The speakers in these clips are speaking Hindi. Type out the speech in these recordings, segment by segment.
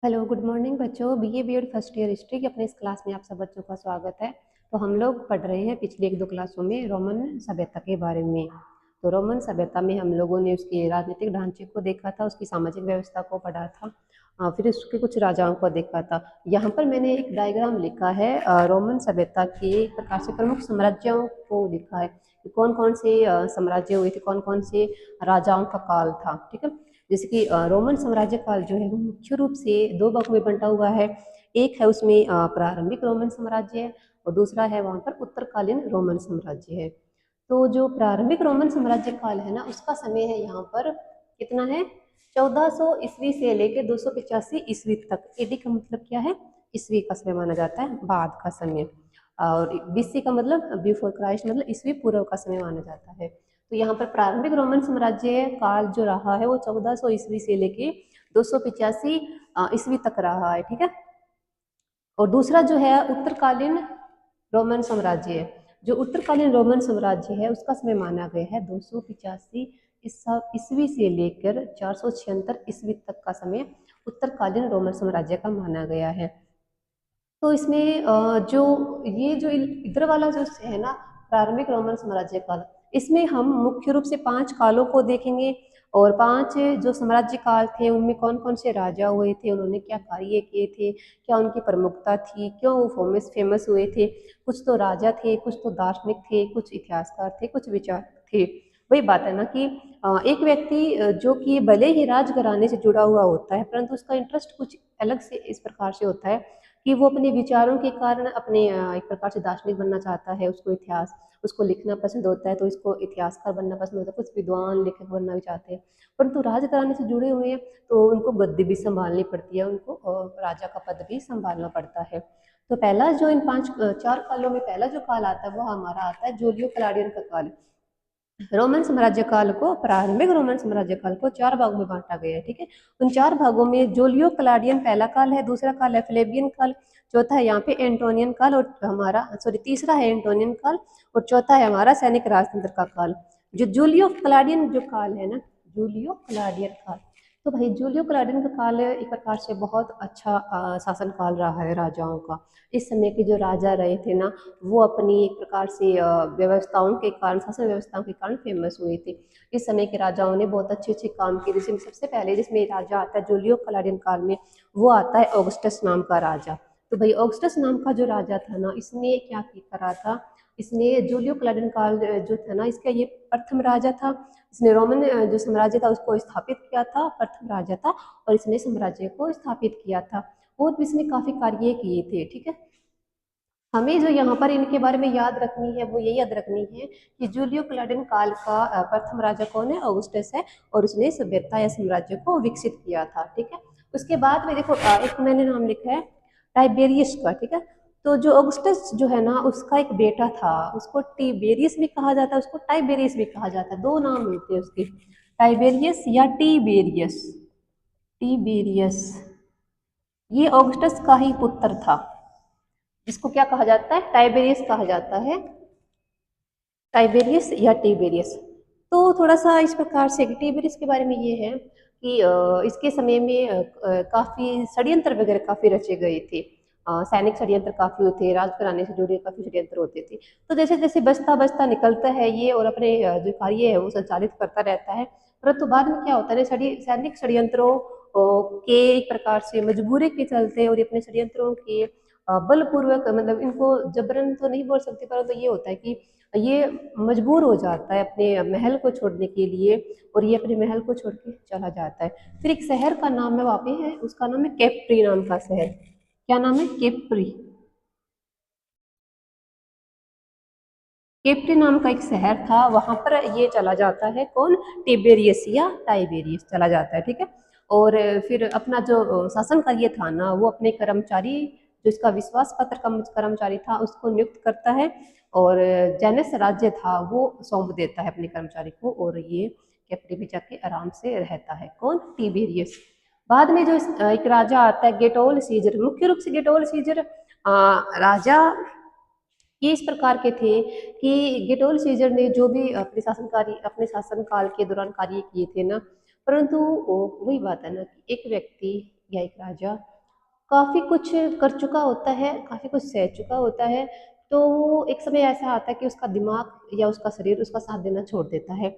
हेलो, गुड मॉर्निंग बच्चों। BA BEd first year history की अपने इस क्लास में आप सब बच्चों का स्वागत है। तो हम लोग पढ़ रहे हैं पिछले एक दो क्लासों में रोमन सभ्यता के बारे में। तो रोमन सभ्यता में हम लोगों ने उसके राजनीतिक ढांचे को देखा था, उसकी सामाजिक व्यवस्था को पढ़ा था, फिर उसके कुछ राजाओं को देखा था। यहाँ पर मैंने एक डायग्राम लिखा है रोमन सभ्यता के एक प्रकार से प्रमुख साम्राज्यों को लिखा है कि कौन कौन से साम्राज्य हुए थे, कौन कौन से राजाओं का काल था। ठीक है, जैसे कि रोमन साम्राज्य काल जो है वो मुख्य रूप से दो भागों में बंटा हुआ है। एक है उसमें प्रारंभिक रोमन साम्राज्य और दूसरा है वहां पर उत्तरकालीन रोमन साम्राज्य है। तो जो प्रारंभिक रोमन साम्राज्य काल है ना, उसका समय है यहाँ पर कितना है, 1400 ईस्वी से लेकर 285 ईस्वी तक। एडी का मतलब क्या है, ईस्वी का समय माना जाता है, बाद का समय। और बीसी का मतलब बिफोर क्राइस्ट, मतलब ईस्वी पूर्व का समय माना जाता है। तो यहाँ पर प्रारंभिक रोमन साम्राज्य काल जो रहा है वो 1400 ईस्वी से लेके 285 ईस्वी तक रहा है। ठीक है, और दूसरा जो है उत्तरकालीन रोमन साम्राज्य है। जो उत्तरकालीन रोमन साम्राज्य है उसका समय माना गया है 285 ईस्वी से लेकर 476 ईस्वी तक का समय उत्तरकालीन रोमन साम्राज्य का माना गया है। तो इसमें जो ये जो इधर वाला जो है ना, प्रारंभिक रोमन साम्राज्य काल, इसमें हम मुख्य रूप से 5 कालों को देखेंगे। और 5 जो साम्राज्य काल थे उनमें कौन कौन से राजा हुए थे, उन्होंने क्या कार्य किए थे, क्या उनकी प्रमुखता थी, क्यों वो फेमस हुए थे। कुछ तो राजा थे, कुछ तो दार्शनिक थे, कुछ इतिहासकार थे, कुछ विचार थे। वही बात है ना कि एक व्यक्ति जो कि भले ही राजघराने से जुड़ा हुआ होता है, परंतु उसका इंटरेस्ट कुछ अलग से इस प्रकार से होता है कि वो अपने विचारों के कारण अपने एक प्रकार से दार्शनिक बनना चाहता है। उसको इतिहास, उसको लिखना पसंद होता है, तो इसको इतिहासकार बनना पसंद होता है, कुछ विद्वान लेखक बनना भी चाहते हैं। परंतु राजघराने से जुड़े हुए हैं तो उनको गद्दी भी संभालनी पड़ती है, उनको राजा का पद भी संभालना पड़ता है। तो पहला जो इन 4 कालों में पहला जो काल आता है वो हमारा आता है जूलियो क्लाडियन का काल। रोमन साम्राज्य काल को, प्रारंभिक रोमन साम्राज्य काल को 4 भागों में बांटा गया है। ठीक है, उन 4 भागों में जूलियो क्लाडियन पहला काल है, दूसरा काल है फ्लेवियन काल, चौथा है यहाँ पे एंटोनियन काल, और हमारा तीसरा है एंटोनियन काल, और चौथा है हमारा सैनिक राजतंत्र का काल। जो जूलियो क्लाडियन जो काल है ना, जूलियो क्लाडियन काल, तो भाई जूलियो क्लाडियन का काल एक प्रकार से बहुत अच्छा शासन काल रहा है राजाओं का। इस समय के जो राजा रहे थे ना, वो अपनी एक प्रकार से व्यवस्थाओं के कारण, शासन व्यवस्थाओं के कारण फेमस हुए थे। इस समय के राजाओं ने बहुत अच्छे अच्छे काम किए। जैसे सबसे पहले जिसमें राजा आता है जूलियो क्लाडियन काल में, वो आता है ऑगस्टस नाम का राजा। तो भाई ऑगस्टस नाम का जो राजा था ना, इसने क्या करा था, इसने जूलियो क्लाडियन काल जो था ना, इसका ये प्रथम राजा था। इसने रोमन जो साम्राज्य था उसको स्थापित किया था, प्रथम राजा था, और इसने साम्राज्य को स्थापित किया था। और भी इसने काफी कार्य किए थे। ठीक है, हमें जो यहाँ पर इनके बारे में याद रखनी है वो ये याद रखनी है कि जूलियो क्लाडियन काल का प्रथम राजा कौन है, ऑगस्टस है, और उसने सभ्यता या साम्राज्य को विकसित किया था। ठीक है, उसके बाद में देखो एक मैंने नाम लिखा है टाइबेरियस का। ठीक है, तो जो ऑगस्टस जो है ना, उसका एक बेटा था, उसको टिबेरियस भी कहा जाता है, उसको टाइबेरियस भी कहा जाता है। दो नाम होते हैं उसके, टाइबेरियस या टिबेरियस। टिबेरियस ये ऑगस्टस का ही पुत्र था, जिसको क्या कहा जाता है, टाइबेरियस कहा जाता है, टाइबेरियस या टिबेरियस। तो थोड़ा सा इस प्रकार से टिबेरियस के बारे में ये है कि इसके समय में काफी षड्यंत्र वगैरह काफी रचे गए थे। सैनिक षड्यंत्र काफी होते थे, राजघराने से जुड़े काफी षड्यंत्र होते थे। तो जैसे जैसे बचता बचता निकलता है ये और अपने जो कार्य है वो संचालित करता रहता है, परंतु बाद में क्या होता है, सैनिक षड्यंत्रों के एक प्रकार से मजबूरी के चलते और अपने षड्यंत्रों के बलपूर्वक, मतलब इनको जबरन तो नहीं बोल सकते, परंतु ये होता है कि ये मजबूर हो जाता है अपने महल को छोड़ने के लिए, और ये अपने महल को छोड़ के चला जाता है। फिर एक शहर का नाम है वहाँ पे है, उसका नाम है केप्री नाम का शहर। क्या नाम है, केप्री। केप्री नाम का एक शहर था, वहां पर ये चला जाता है, कौन, टिबेरियस या टाइबेरियस चला जाता है। ठीक है, और फिर अपना जो शासन कार्य था ना, वो अपने कर्मचारी, जो इसका विश्वास पात्र कर्मचारी था उसको नियुक्त करता है, और जैनस राज्य था वो सौंप देता है अपने कर्मचारी को, और ये केप्री में जाके आराम से रहता है, कौन, टिबेरियस। बाद में जो एक राजा आता है गेटोल सीजर, मुख्य रूप से गेटोल सीजर राजा ये इस प्रकार के थे कि गेटोल सीजर ने जो भी अपने शासन काल के दौरान कार्य किए थे ना, परंतु वही बात है ना कि एक व्यक्ति या एक राजा काफ़ी कुछ कर चुका होता है, काफ़ी कुछ सह चुका होता है, तो एक समय ऐसा आता है कि उसका दिमाग या उसका शरीर उसका साथ देना छोड़ देता है।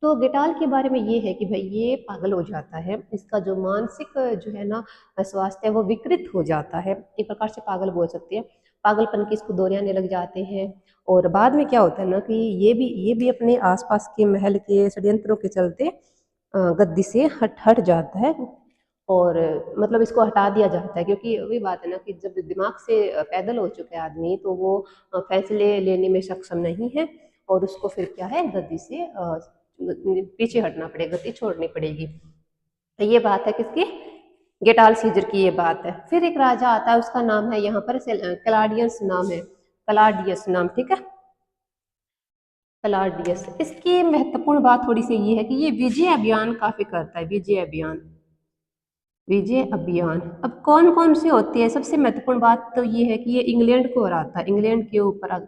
तो गेटाल के बारे में ये है कि भाई ये पागल हो जाता है, इसका जो मानसिक जो है ना स्वास्थ्य है वो विकृत हो जाता है, एक प्रकार से पागल बोल सकते हैं। पागलपन की इसको दौरे आने लग जाते हैं और बाद में क्या होता है ना कि ये भी अपने आस-पास के महल के षड्यंत्रों के चलते गद्दी से हट हट जाता है और मतलब इसको हटा दिया जाता है, क्योंकि वही बात है ना कि जब दिमाग से पैदल हो चुके आदमी तो वो फैसले लेने में सक्षम नहीं है और उसको फिर क्या है गद्दी से पीछे हटना पड़ेगा, गद्दी छोड़नी पड़ेगी। तो ये बात है किसकी, गेटाल सीजर की ये बात है। फिर एक राजा आता है, उसका नाम है यहाँ पर क्लाडियस नाम है, क्लाडियस नाम, ठीक है, क्लाडियस। इसकी महत्वपूर्ण बात थोड़ी सी ये है कि ये विजय अभियान काफी करता है, विजय अभियान, विजय अभियान। अब कौन कौन सी होती है, सबसे महत्वपूर्ण बात तो ये है कि ये इंग्लैंड को हराता है, इंग्लैंड के ऊपर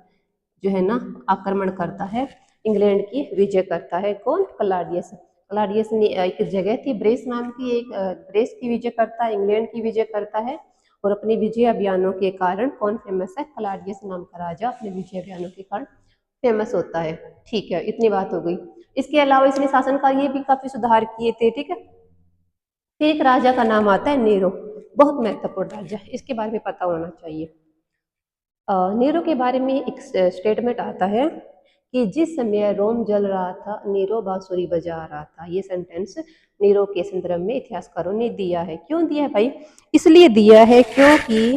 जो है ना आक्रमण करता है, इंग्लैंड की विजय करता है। कौन, क्लाडियस। क्लाडियस ने एक जगह थी ब्रेस नाम की, एक ब्रेस की विजय करता है, इंग्लैंड की विजय करता है और अपने विजय अभियानों के कारण कौन फेमस है, क्लाडियस नाम का राजा अपने विजय अभियानों के कारण फेमस होता है। ठीक है, इतनी बात हो गई। इसके अलावा इसने शासन कार्य भी काफी सुधार किए थे, ठीक है। फिर एक राजा का नाम आता है नीरो, बहुत महत्वपूर्ण राजा, इसके बारे में पता होना चाहिए। नीरो के बारे में एक स्टेटमेंट आता है कि जिस समय रोम जल रहा था नीरो बांसुरी बजा रहा था। ये सेंटेंस नीरो के संदर्भ में इतिहासकारों ने दिया है। क्यों दिया है भाई, इसलिए दिया है क्योंकि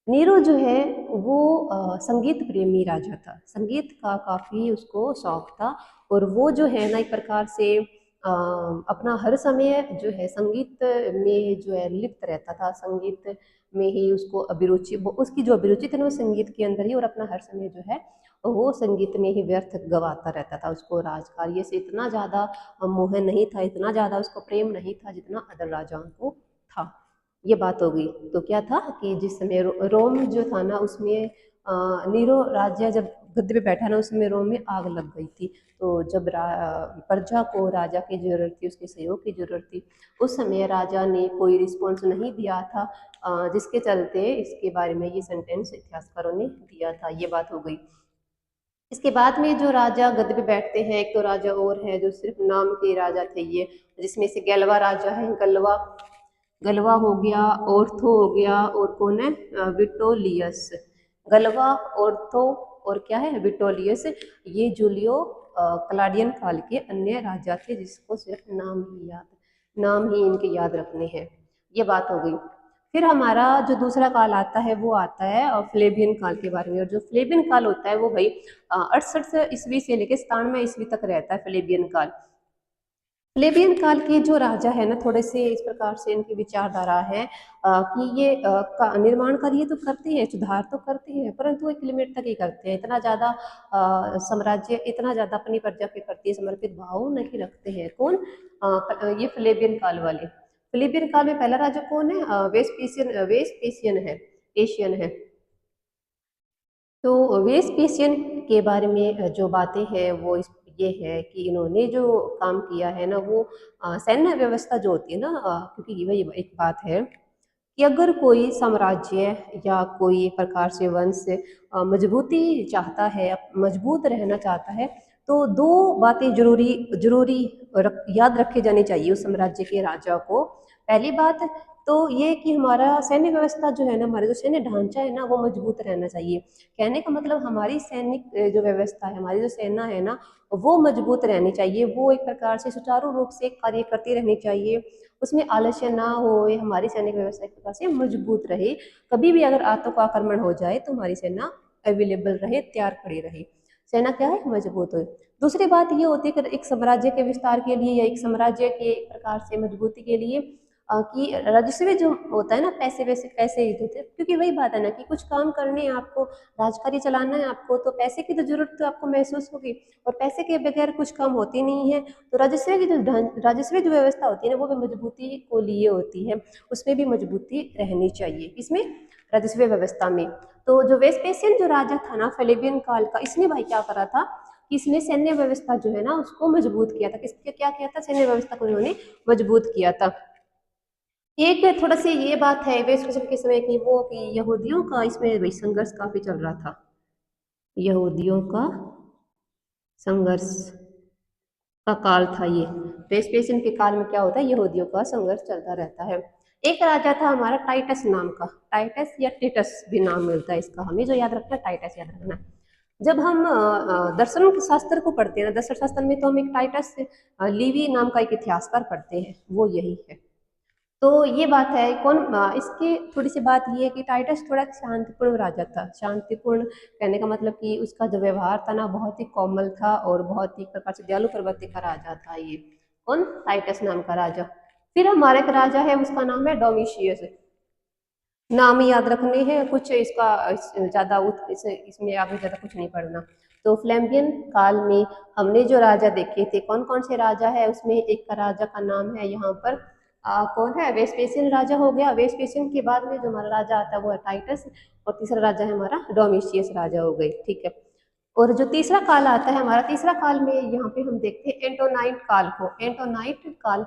नीरो जो है वो संगीत प्रेमी राजा था, संगीत का काफ़ी उसको शौक था और वो जो है ना एक प्रकार से अपना हर समय जो है संगीत में जो है लिप्त रहता था, संगीत में ही उसको अभिरुचि, उसकी जो अभिरुचि थी ना वो संगीत के अंदर ही, और अपना हर समय जो है वो संगीत में ही व्यर्थ गवाता रहता था। उसको राजकार्य से इतना ज़्यादा मोह नहीं था, इतना ज़्यादा उसको प्रेम नहीं था जितना अदर राजाओं को था। ये बात हो गई। तो क्या था कि जिस समय रोम जो था ना उसमें नीरो राज्य जब गद्दे पे बैठा ना उसमें रोम में आग लग गई थी। तो जब प्रजा को राजा की जरूरत थी, उसके सहयोग की जरूरत थी, उस समय राजा ने कोई रिस्पॉन्स नहीं दिया था, जिसके चलते इसके बारे में ये सेंटेंस इतिहासकारों ने दिया था। ये बात हो गई। इसके बाद में जो राजा गद्दे पे बैठते हैं, एक तो राजा और है जो सिर्फ नाम के राजा थे ये, जिसमें से गैलवा राजा है, गलवा, गलवा हो गया, ओर्थो हो गया और कौन है, विटोलियस। गलवा, ओर्थो और क्या है, विटोलियस। ये जूलियो क्लाडियन काल के अन्य राजा थे जिसको सिर्फ नाम ही इनके याद रखने हैं। ये बात हो गई। फिर हमारा जो दूसरा काल आता है वो आता है फ्लेवियन काल के बारे में, और जो फ्लेवियन काल होता है वो भाई 68 ईस्वी से लेकर 97 ईस्वी तक रहता है फ्लेवियन काल। प्लेबियन काल के जो राजा है ना थोड़े से इस प्रकार से इनकी विचारधारा है कि ये निर्माण कार्य तो करते हैं, सुधार तो करते हैं, परंतु एक लिमिट तक ही करते हैं। इतना ज़्यादा साम्राज्य, इतना ज़्यादा अपनी प्रजा के प्रति समर्पित भाव नहीं रखते हैं। कौन, ये फ्लेबियन काल वाले। फ्लेबियन काल में पहला राजा कौन है, वेस्पेसियन है, एशियन है। तो वेस्पेसियन के बारे में जो बातें हैं वो ये है कि इन्होंने जो काम किया है ना वो सैन्य व्यवस्था जो होती है ना, क्योंकि वही एक बात है कि अगर कोई साम्राज्य या कोई प्रकार से वंश मजबूती चाहता है, मजबूत रहना चाहता है, तो दो बातें जरूरी जरूरी याद रखे जानी चाहिए उस साम्राज्य के राजा को। पहली बात तो ये कि हमारा सैन्य व्यवस्था जो है ना, हमारा जो सैन्य ढांचा है ना वो मजबूत रहना चाहिए। कहने का मतलब हमारी सैनिक जो व्यवस्था है, हमारी जो सेना है ना वो मजबूत रहनी चाहिए, वो एक प्रकार से सुचारू रूप से कार्य करती रहनी चाहिए, उसमें आलस्य ना हो, हमारी सैनिक व्यवस्था एक प्रकार से मजबूत रहे। कभी भी अगर आतंक आक्रमण हो जाए तो हमारी सेना अवेलेबल रहे, तैयार खड़ी रहे, सेना क्या है, मजबूत हो। दूसरी बात ये होती है कि एक साम्राज्य के विस्तार के लिए या एक साम्राज्य के एक प्रकार से मजबूती के लिए कि राजस्व जो होता है ना, पैसे वैसे पैसे ही देते हैं, क्योंकि वही बात है ना कि कुछ काम करने हैं आपको, राजकार्य चलाना है आपको, तो पैसे की तो जरूरत तो आपको महसूस होगी, और पैसे के बगैर कुछ काम होती नहीं है। तो राजस्व जो व्यवस्था होती है ना वो भी मजबूती को लिए होती है, उसमें भी मजबूती रहनी चाहिए, इसमें राजस्व व्यवस्था में। तो जो वेस्पेसियन जो राजा था ना फेलेबियन काल का, इसने भाई क्या करा था कि इसने सैन्य व्यवस्था जो है ना उसको मजबूत किया था। किसके क्या किया था, सैन्य व्यवस्था को इन्होंने मजबूत किया था। एक थोड़ा सी ये बात है वेस्टर्न के समय की, वो कि यहूदियों का इसमें भाई संघर्ष काफी चल रहा था। यहूदियों का संघर्ष का काल था ये। वेस्पेसियन के काल में क्या होता है, यहूदियों का संघर्ष चलता रहता है। एक राजा था हमारा टाइटस नाम का, टाइटस या टिटस भी नाम मिलता है इसका, हमें जो याद रखना है टाइटस याद रखना। जब हम दर्शन शास्त्र को पढ़ते हैं ना, दर्शन शास्त्र में तो हम एक टाइटस लिवी नाम का एक इतिहासकार पढ़ते हैं, वो यही है। तो ये बात है कौन इसकी थोड़ी सी बात ये है कि टाइटस थोड़ा शांतिपूर्ण राजा था। शांतिपूर्ण कहने का मतलब कि उसका जो व्यवहार था ना बहुत ही कोमल था और बहुत ही एक प्रकार से दयालु प्रवृत्ति का राजा था ये। कौन? टाइटस नाम का राजा। फिर हमारे एक राजा है, उसका नाम है डोमिशियस। नाम ही याद रखने हैं, कुछ इसका ज्यादा इसमें आगे ज्यादा कुछ नहीं पढ़ना। तो फ्लैम्बियन काल में हमने जो राजा देखे थे, कौन कौन से राजा है उसमें, एक का राजा का नाम है यहाँ पर कौन है, वेस्पेसियन राजा हो गया। वेस्पेसियन के बाद में जो हमारा राजा आता है वो है टाइटस, और तीसरा राजा है हमारा डोमिशियस राजा हो गई, ठीक है। और जो तीसरा काल आता है हमारा, तीसरा काल में यहाँ पे हम देखते हैं एंटोनाइट काल को, एंटोनाइट काल,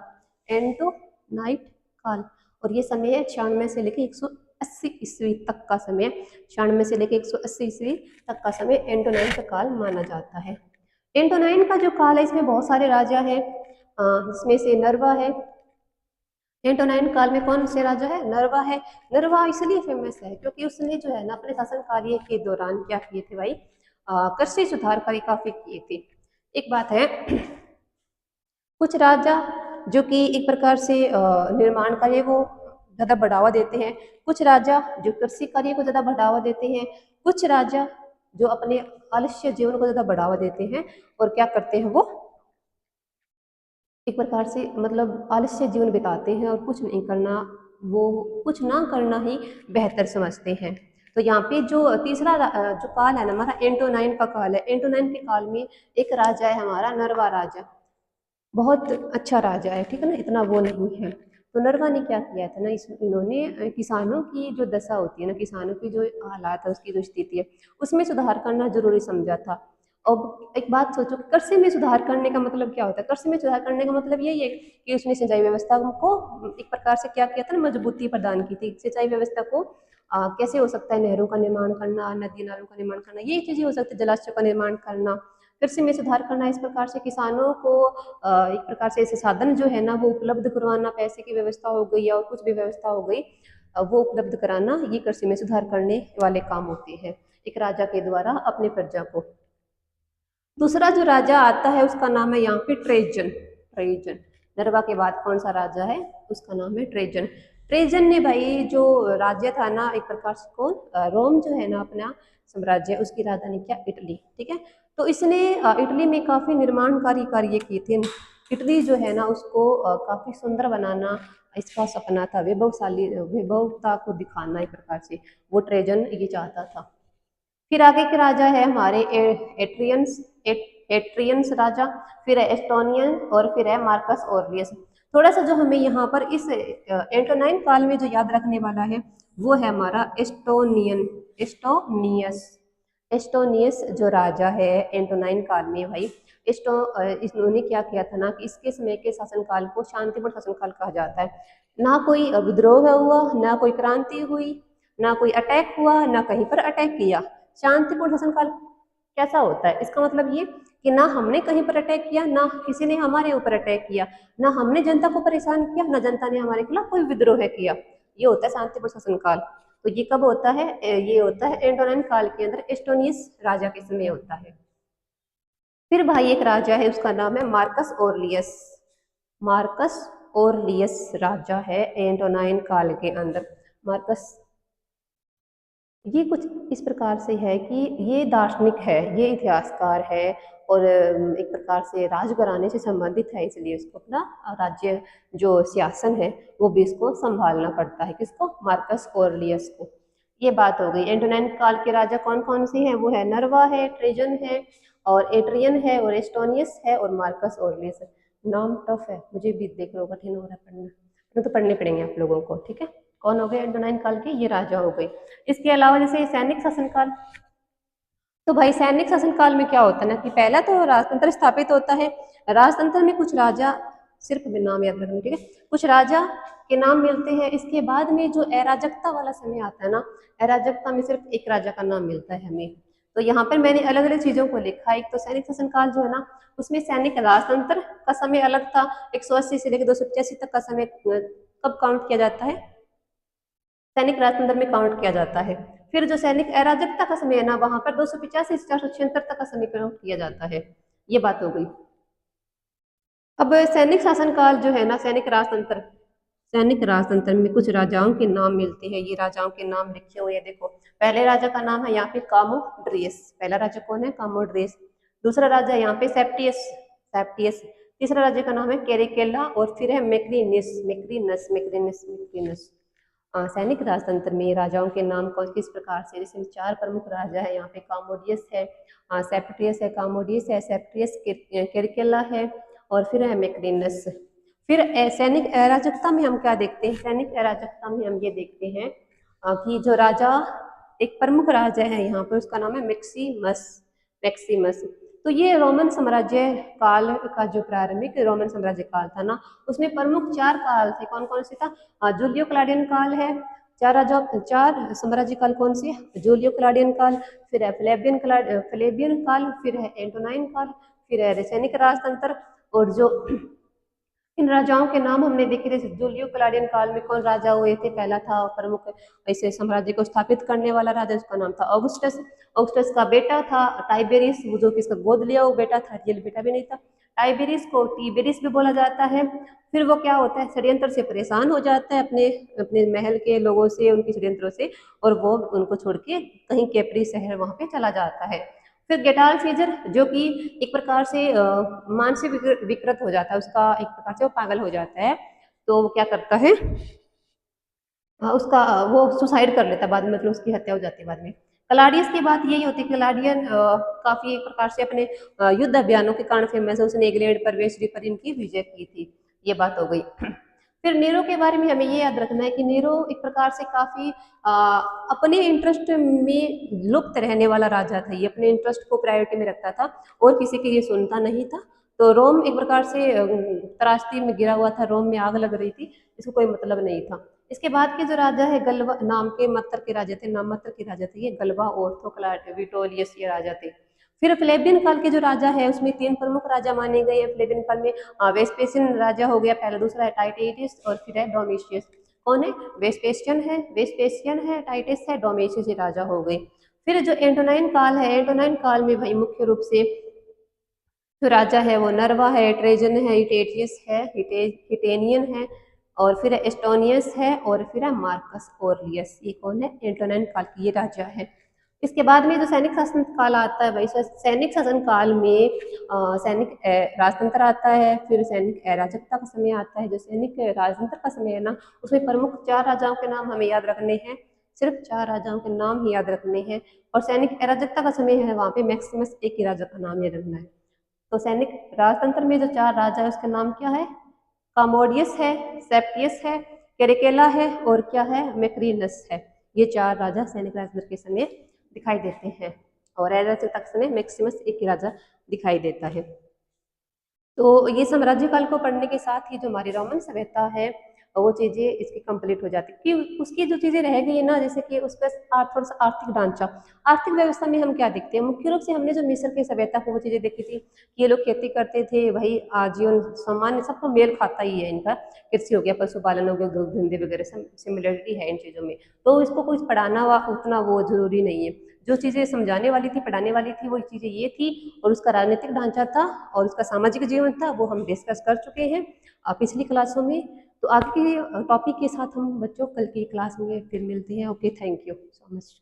एंटोनाइट काल। और ये समय है 96 से लेके 180 ईस्वी तक का समय, 96 से लेके 180 ईस्वी तक का समय एंटोनाइन का काल माना जाता है। एंटोनाइन का जो काल है इसमें बहुत सारे राजा है, जिसमें से नर्वा है। एंटोनाइन काल में कौन से राजा है? नर्वा है। नर्वा इसलिए फेमस है क्योंकि उसने जो है ना अपने शासन कार्य के दौरान क्या किए थे भाई, कृषि सुधार कार्य काफी किए थे। एक बात है कुछ राजा जो कि एक प्रकार से निर्माण कार्य को ज्यादा बढ़ावा देते हैं, कुछ राजा जो कृषि कार्य को ज्यादा बढ़ावा देते हैं, कुछ राजा जो अपने आलस्य जीवन को ज्यादा बढ़ावा देते हैं और क्या करते हैं, वो एक प्रकार से मतलब आलस्य जीवन बिताते हैं और कुछ नहीं करना, वो कुछ ना करना ही बेहतर समझते हैं। तो यहाँ पे जो तीसरा जो काल है ना हमारा, एंटोनाइन का काल है। एंटोनाइन के काल में एक राजा है हमारा नरवा राजा, बहुत अच्छा राजा है, ठीक है ना, इतना वो नहीं है। तो नरवा ने क्या किया था ना, इन्होंने किसानों की जो दशा होती है ना, किसानों की जो हालात है, उसकी जो स्थिति है, उसमें सुधार करना जरूरी समझा था। अब एक बात सोचो, कृषि में सुधार करने का मतलब क्या होता है? कृषि में सुधार करने का मतलब यही है कि उसने सिंचाई व्यवस्था को एक प्रकार से क्या किया था ना, मजबूती प्रदान की थी। सिंचाई व्यवस्था को कैसे हो सकता है, नहरों का निर्माण करना, नदी नालों का निर्माण करना, ये चीजें हो सकती है, जलाशयों का निर्माण करना, कृषि में सुधार करना। इस प्रकार से किसानों को एक प्रकार से ऐसे साधन जो है ना वो उपलब्ध करवाना, पैसे की व्यवस्था हो गई या और कुछ भी व्यवस्था हो गई, वो उपलब्ध कराना, ये कृषि में सुधार करने वाले काम होते हैं एक राजा के द्वारा अपने प्रजा को। दूसरा जो राजा आता है उसका नाम है यहाँ पे ट्रेजन। ट्रेजन नरवा के बाद कौन सा राजा है, उसका नाम है ट्रेजन। ट्रेजन ने भाई जो राज्य था ना एक प्रकार से, कौन, रोम जो है ना अपना साम्राज्य, उसकी राजधानी क्या, इटली, ठीक है। तो इसने इटली में काफी निर्माणकारी कार्य किए थे। इटली जो है ना उसको काफी सुंदर बनाना इसका सपना था, वैभवशाली वैभवता को दिखाना एक प्रकार से वो ट्रेजन ये चाहता था। फिर आगे के राजा है हमारे एट्रियंस, एट्रियंस राजा, फिर है एस्टोनियन और फिर है मार्कस ऑरलियस। थोड़ा सा जो हमें यहाँ पर इस एंटोनाइन काल में जो याद रखने वाला है वो है हमारा एस्टोनियन, एस्टोनियस। एस्टोनियस जो राजा है एंटोनाइन काल में भाई, इन्होंने क्या किया था ना कि इसके समय के शासनकाल को शांतिपूर्ण शासनकाल कहा जाता है। ना कोई विद्रोह हुआ, ना कोई क्रांति हुई, ना कोई अटैक हुआ, ना कहीं पर अटैक किया। शांतिपूर्ण शासनकाल कैसा होता है, इसका मतलब ये कि ना हमने कहीं पर अटैक किया, ना किसी ने हमारे ऊपर अटैक किया, ना हमने जनता को परेशान किया, ना जनता ने हमारे खिलाफ कोई विद्रोह किया। ये होता है शांतिपूर्ण शासनकाल। तो ये कब होता है, ये होता है एंटोनाइन काल के अंदर, एस्टोनियस राजा के समय होता है। फिर भाई एक राजा है उसका नाम है मार्कस ओरलियस। मार्कस ओरलियस राजा है एंटोनाइन काल के अंदर। मार्कस ये कुछ इस प्रकार से है कि ये दार्शनिक है, ये इतिहासकार है और एक प्रकार से राजघराने से संबंधित है, इसलिए उसको अपना राज्य जो सियासन है वो भी इसको संभालना पड़ता है। किसको? मार्कस ऑरलियस को। ये बात हो गई। एंटोनाइन काल के राजा कौन कौन से हैं, वो है नरवा है, ट्रेजन है और एट्रियन है और एस्टोनियस है और मार्कस ऑरलियस है। नाम टफ है, मुझे भी देख लो कठिन हो रहा है पढ़ना, तो पढ़ने पड़ेंगे आप लोगों को, ठीक है। कौन हो गए एंटोनाइन काल के, ये राजा हो गए। इसके अलावा जैसे सैनिक शासनकाल, तो भाई सैनिक शासनकाल में क्या होता है ना कि पहला तो राजतंत्र स्थापित होता है। राजतंत्र में कुछ राजा सिर्फ नाम याद रखना, ठीक है। कुछ राजा के नाम मिलते हैं। इसके बाद में जो अराजकता वाला समय आता है ना, अराजकता में सिर्फ एक राजा का नाम मिलता है हमें। तो यहाँ पर मैंने अलग अलग चीजों को लिखा। एक तो सैनिक शासनकाल जो है ना, उसमें सैनिक राजतंत्र का समय अलग था। 180 से लेकर 285 तक का समय कब काउंट किया जाता है, सैनिक राजतंत्र में काउंट किया जाता है। फिर जो सैनिक अराजकता का समय है ना, वहां पर 285 से 476 तक का समय काउंट किया जाता है। ये बात हो गई। अब सैनिक शासनकाल जो है ना, सैनिक राजतंत्र में कुछ राजाओं के नाम मिलते हैं। ये राजाओं के नाम लिखे हुए हैं, देखो। पहले राजा का नाम है यहाँ पे कामोड्रियस। पहला राजा कौन है, कामोड्रियस। दूसरा राजा यहाँ पे सेप्टियस सेप्टियस तीसरा राजा का नाम है कैरिकेला, और फिर है मैक्रिनिस मैक्रिनस मैक्रिनस मैक्रिनस। सैनिक राजतंत्र में राजाओं के नाम कौन किस प्रकार से, जैसे 4 प्रमुख राजा है यहाँ पे। कामोडियस है, सेप्टियस है, कामोडियस है, सेप्टियस, कैरिकेला है, और फिर है मैक्रिनस। फिर सैनिक अराजकता में हम क्या देखते हैं, सैनिक अराजकता में हम ये देखते हैं कि जो राजा, एक प्रमुख राजा है यहाँ पर, उसका नाम है मैक्सिमस मैक्सिमस। तो ये रोमन साम्राज्य काल का जो प्रारंभिक रोमन साम्राज्य काल था ना, उसमें प्रमुख 4 काल थे। कौन कौन से था, जूलियो क्लाडियन काल है। 4 साम्राज्य काल कौन से, जूलियो क्लाडियन काल, फिर है फ्लेवियन काल, फिर है एंटोनाइन काल, फिर है सैनिक राजतंत्र। और जो इन राजाओं के नाम हमने देखे थे, जूलियो क्लाडियन काल में कौन राजा हुए थे, पहला था प्रमुख ऐसे साम्राज्य को स्थापित करने वाला राजा, उसका नाम था ऑगस्टस। ऑगस्टस का बेटा था टाइबेरियस, वो जो किसका गोद लिया वो बेटा था, रियल बेटा भी नहीं था। टाइबेरियस को टिबेरियस भी बोला जाता है। फिर वो क्या होता है, षड्यंत्र से परेशान हो जाता है अपने अपने महल के लोगों से, उनके षड्यंत्रों से, और वो उनको छोड़ के कहीं कैप्री शहर वहां पे चला जाता है। फिर गेटाल सीजर, जो कि एक प्रकार से मानसिक विकृत हो जाता है, उसका एक प्रकार से वो पागल हो जाता है। तो वो क्या करता है, उसका वो सुसाइड कर लेता है बाद में, मतलब उसकी हत्या हो जाती है बाद में। कलाडियस की बात यही होती है, कलाडियन काफी एक प्रकार से अपने युद्ध अभियानों के कारण फेमस है। उसने इंग्लैंड पर, वेस्टरी पर इनकी विजय की थी। ये बात हो गई। फिर नीरो के बारे में हमें ये याद रखना है कि नीरो एक प्रकार से काफी अपने इंटरेस्ट में लुप्त रहने वाला राजा था। ये अपने इंटरेस्ट को प्रायोरिटी में रखता था और किसी की ये सुनता नहीं था। तो रोम एक प्रकार से त्रासदी में गिरा हुआ था, रोम में आग लग रही थी, इसको कोई मतलब नहीं था। इसके बाद के जो राजा है, गल्वा नाम के मत्तर के राजा थे, नाम मत्तर के राजा थे ये, गल्वा, ओर्थो, विटोलियस, ये राजा थे। फिर फ्लेवियन काल के जो राजा है, उसमें 3 प्रमुख राजा माने गए हैं फ्लेवियन काल में। वेस्पेसियन राजा हो गया पहला, दूसरा है टाइटेटियस, और फिर है डोमिशियस। कौन है, वेस्पेसियन है, टाइटस है, डोमिशियस, ये राजा हो गए। फिर जो एंटोनाइन काल है, एंटोनाइन काल में भाई मुख्य रूप से जो राजा है वो नर्वा है, ट्रेजन है, हिटेटियस है, हिटेनियन है, और फिर एस्टोनियस है, और फिर है मार्कस ओरलियस। ये कौन है, एंटोनाइन काल की ये राजा है। इसके बाद में जो सैनिक शासन काल आता है भाई, सैनिक शासन काल में सैनिक राजतंत्र आता है, फिर सैनिक अराजकता का समय आता है। जो सैनिक राजतंत्र का समय है ना, उसमें प्रमुख 4 राजाओं के नाम हमें याद रखने हैं, सिर्फ 4 राजाओं के नाम ही याद रखने हैं। और सैनिक अराजकता का समय है, वहां पे मैक्सिमस एक ही राजा का नाम याद रखना है। तो सैनिक राजतंत्र में जो 4 राजा है उसका नाम क्या है, कामोडियस है, सेप्टियस है, कैरिकेला है, और क्या है, मैक्रिनस है। ये 4 राजा सैनिक राजतंत्र के समय दिखाई देते हैं, और अराजकता के समय मैक्सिमस एक ही राजा दिखाई देता है। तो ये साम्राज्य काल को पढ़ने के साथ ही जो हमारी रोमन सभ्यता है वो चीजें इसकी कंप्लीट हो जाती है। कि उसकी जो चीजें रह गई है ना, जैसे कि उसका थोड़ा सा आर्थिक ढांचा, आर्थिक व्यवस्था में हम क्या देखते हैं, मुख्य रूप से हमने जो मिस्र की सभ्यता को वो चीजें देखी थी कि ये लोग खेती करते थे, भाई आजीवन सामान्य सबको मेल खाता ही है इनका। कृषि हो गया, पशुपालन हो गया, दूध धंधे वगैरह, सिमिलरिटी है इन चीजों में। तो इसको कुछ पढ़ाना उतना वो जरूरी नहीं है। जो चीजें समझाने वाली थी, पढ़ाने वाली थी, वो चीजें ये थी। और उसका राजनीतिक ढांचा था और उसका सामाजिक जीवन था, वो हम डिस्कस कर चुके हैं पिछली क्लासों में। तो आगे के टॉपिक के साथ हम बच्चों कल की क्लास में फिर मिलते हैं। Okay, thank you so much.